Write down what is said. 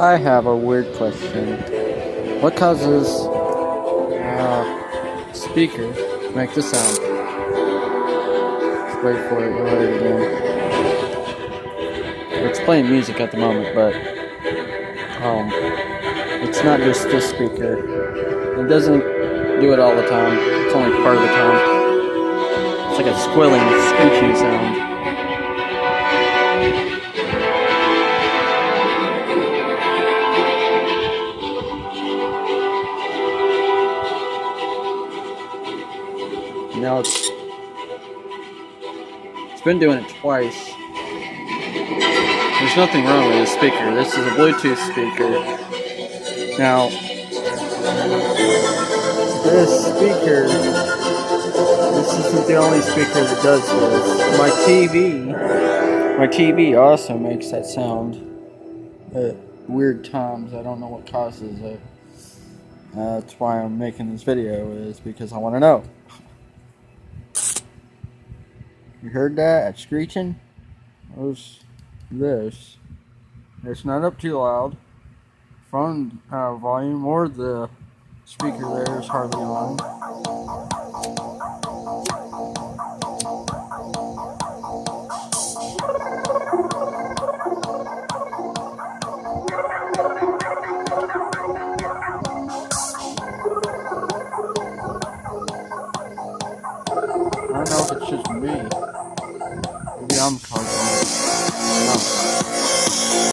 I have a weird question. What causes speaker to make the sound? Let's wait for it. We'll hear it again. It's playing music at the moment, but it's not just this speaker. It doesn't do it all the time. It's only part of the time. It's like a squilling, screeching sound. Now it's been doing it twice. There's nothing wrong with this speaker. This is a Bluetooth speaker. Now, this isn't the only speaker that does this. My TV also makes that sound at weird times. I don't know what causes it. That's why I'm making this video, is because I want to know. You heard that? It's screeching? This. It's not up too loud. Phone volume or the speaker there is hardly on.